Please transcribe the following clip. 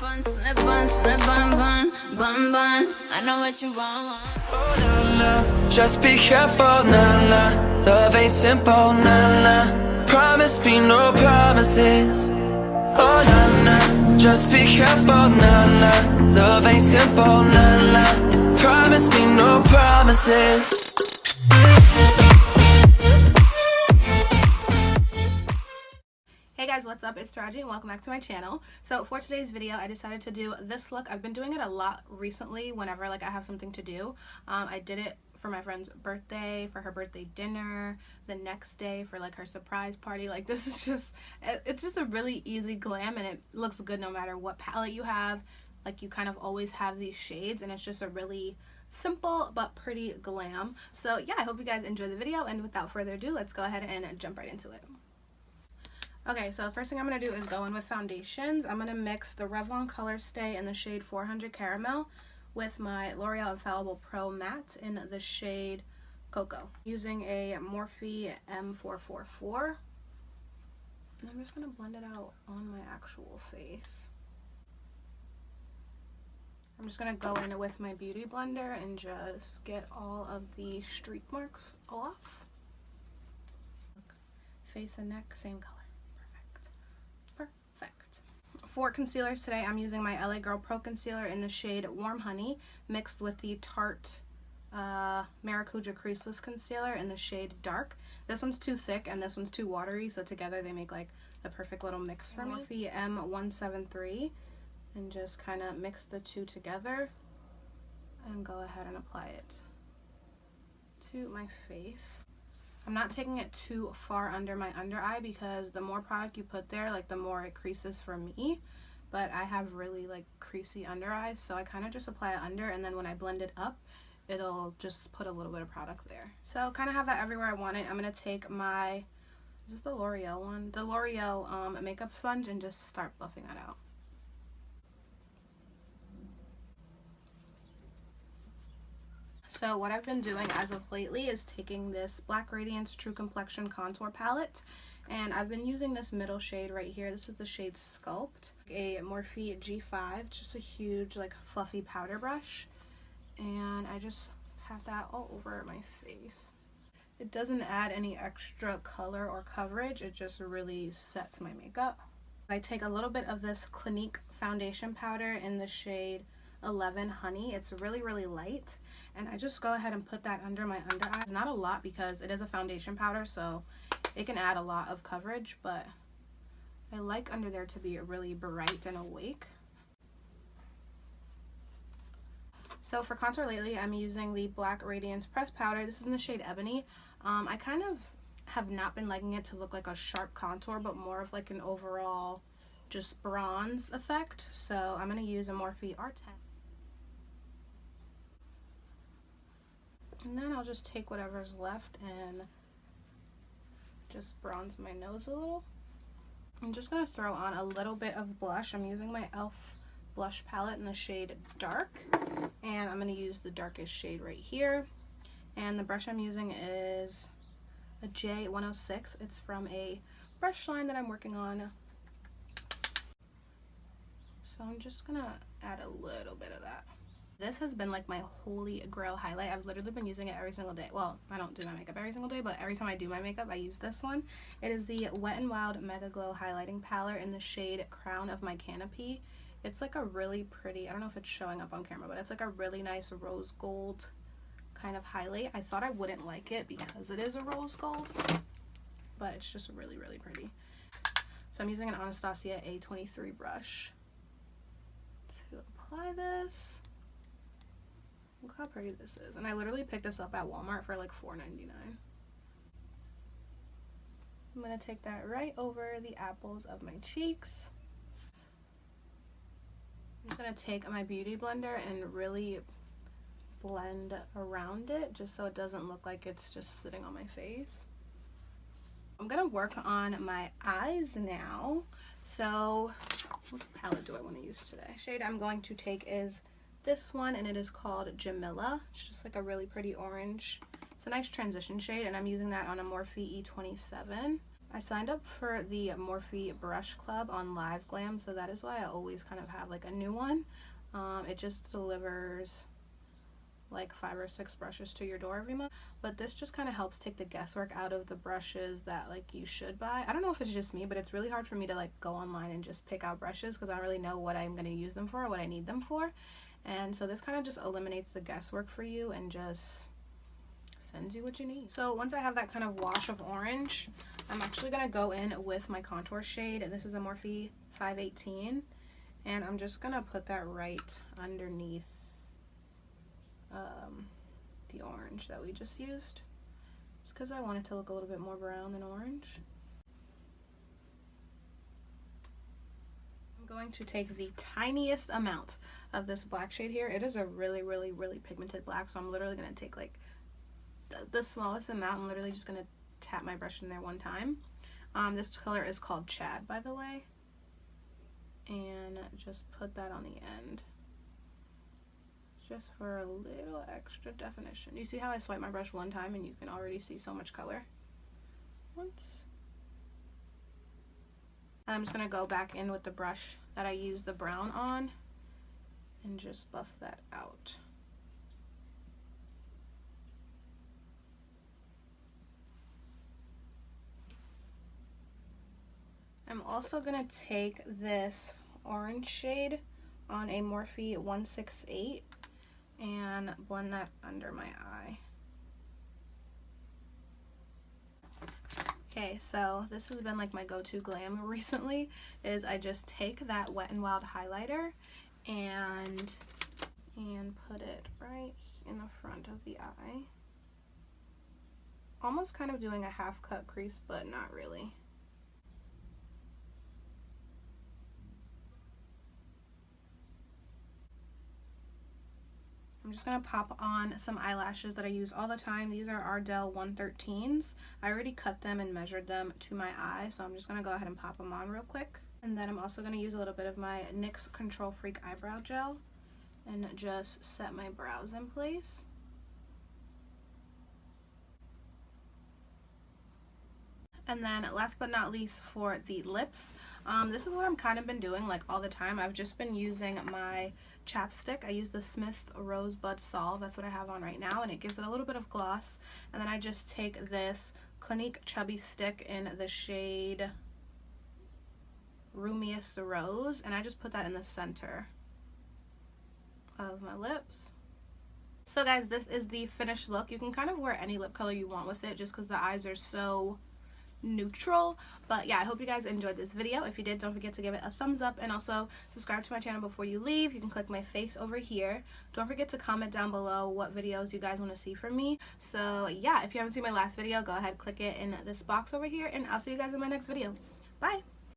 bun, slip bun, slip bun, bun, bun, bun. I know what you want. Oh, nah, nah. Just be careful, nah, nah. Love ain't simple, nah, nah. Promise me no promises. Oh, nah, nah. Just be careful, nah, nah. Love ain't simple, nah, nah. Promise me no promises. Hey guys, what's up? It's Tarahgee and welcome back to my channel. So for today's video, I decided to do this look. I've been doing it a lot recently whenever I have something to do. I did it for my friend's birthday, for her birthday dinner, the next day for her surprise party. This is just, it's just a really easy glam and it looks good no matter what palette you have. You kind of always have these shades and it's just a really simple but pretty glam. So yeah, I hope you guys enjoy the video, and without further ado, let's go ahead and jump right into it. Okay, so the first thing I'm going to do is go in with foundations. I'm going to mix the Revlon Color Stay in the shade 400 Caramel with my L'Oreal Infallible Pro Matte in the shade Cocoa. Using a Morphe M444. And I'm just going to blend it out on my actual face. I'm just going to go in with my Beauty Blender and just get all of the streak marks off. Face and neck, same color. For concealers today, I'm using my LA Girl Pro Concealer in the shade Warm Honey mixed with the Tarte Maracuja Creaseless Concealer in the shade Dark. This one's too thick and this one's too watery, so together they make a perfect little mix for me. Morphe M173, and just kind of mix the two together and go ahead and apply it to my face. I'm not taking it too far under my under eye because the more product you put there, the more it creases for me. But I have really creasy under eyes, so I kind of just apply it under, and then when I blend it up, it'll just put a little bit of product there. So kind of have that everywhere I want it. I'm going to take my, is this the L'Oreal one? The L'Oreal makeup sponge, and just start buffing that out. So what I've been doing as of lately is taking this Black Radiance True Complexion Contour Palette, and I've been using this middle shade right here. This is the shade Sculpt, a Morphe G5, just a huge fluffy powder brush, and I just have that all over my face. It doesn't add any extra color or coverage, it just really sets my makeup. I take a little bit of this Clinique foundation powder in the shade 11 Honey. It's really light, and I just go ahead and put that under my under eyes. Not a lot because it is a foundation powder, so it can add a lot of coverage, but I like under there to be really bright and awake. So for contour lately, I'm using the Black Radiance Pressed Powder. This is in the shade Ebony. I kind of have not been liking it to look like a sharp contour, but more of an overall just bronze effect. So I'm going to use a Morphe R10. And then I'll just take whatever's left and just bronze my nose a little. I'm just going to throw on a little bit of blush. I'm using my e.l.f. blush palette in the shade Dark, and I'm going to use the darkest shade right here. And the brush I'm using is a J106. It's from a brush line that I'm working on. So I'm just going to add a little bit of that. This has been my holy grail highlight. I've literally been using it every single day. Well, I don't do my makeup every single day, but every time I do my makeup, I use this one. It is the Wet n Wild Mega Glow Highlighting Palette in the shade Crown of My Canopy. It's a really pretty, I don't know if it's showing up on camera, but it's a really nice rose gold kind of highlight. I thought I wouldn't like it because it is a rose gold, but it's just really pretty. So I'm using an Anastasia A23 brush to apply this. Look how pretty this is. And I literally picked this up at Walmart for $4.99. I'm going to take that right over the apples of my cheeks. I'm just going to take my Beauty Blender and really blend around it just so it doesn't look like it's just sitting on my face. I'm going to work on my eyes now. So what palette do I want to use today? The shade I'm going to take is this one, and it is called Jamila. It's just a really pretty orange. It's a nice transition shade, and I'm using that on a Morphe E27. I signed up for the Morphe Brush Club on Live Glam, so that is why I always kind of have like a new one. It just delivers like 5 or 6 brushes to your door every month, but this just kind of helps take the guesswork out of the brushes that like you should buy. I don't know if it's just me, but it's really hard for me to like go online and just pick out brushes because I don't really know what I'm going to use them for or what I need them for. And so this kind of just eliminates the guesswork for you and just sends you what you need. So once I have that kind of wash of orange, I'm actually going to go in with my contour shade, and this is a Morphe 518, and I'm just going to put that right underneath the orange that we just used, just because I want it to look a little bit more brown than orange. I'm going to take the tiniest amount of this black shade here. It is a really pigmented black, so I'm literally going to take like the smallest amount. I'm literally just going to tap my brush in there one time. This color is called Chad, by the way, and just put that on the end just for a little extra definition. You see how I swipe my brush one time and you can already see so much color? Once. And I'm just going to go back in with the brush that I used the brown on and just buff that out. I'm also going to take this orange shade on a Morphe 168 and blend that under my eye. Okay, so this has been like my go-to glam recently, is I just take that Wet n Wild highlighter and put it right in the front of the eye. Almost kind of doing a half cut crease, but not really. I'm just going to pop on some eyelashes that I use all the time. These are Ardell 113s. I already cut them and measured them to my eye, so I'm just going to go ahead and pop them on real quick. And then I'm also going to use a little bit of my NYX Control Freak Eyebrow Gel and just set my brows in place. And then last but not least, for the lips, this is what I'm kind of been doing like all the time. I've just been using my chapstick. I use the Smith's Rosebud Solve. That's what I have on right now, and it gives it a little bit of gloss. And then I just take this Clinique Chubby Stick in the shade Roomiest Rose, and I just put that in the center of my lips. So guys, this is the finished look. You can kind of wear any lip color you want with it just because the eyes are so neutral. But yeah, I hope you guys enjoyed this video. If you did, don't forget to give it a thumbs up and also subscribe to my channel before you leave. You can click my face over here. Don't forget to comment down below what videos you guys want to see from me. So yeah, if you haven't seen my last video, go ahead, click it in this box over here, and I'll see you guys in my next video. Bye.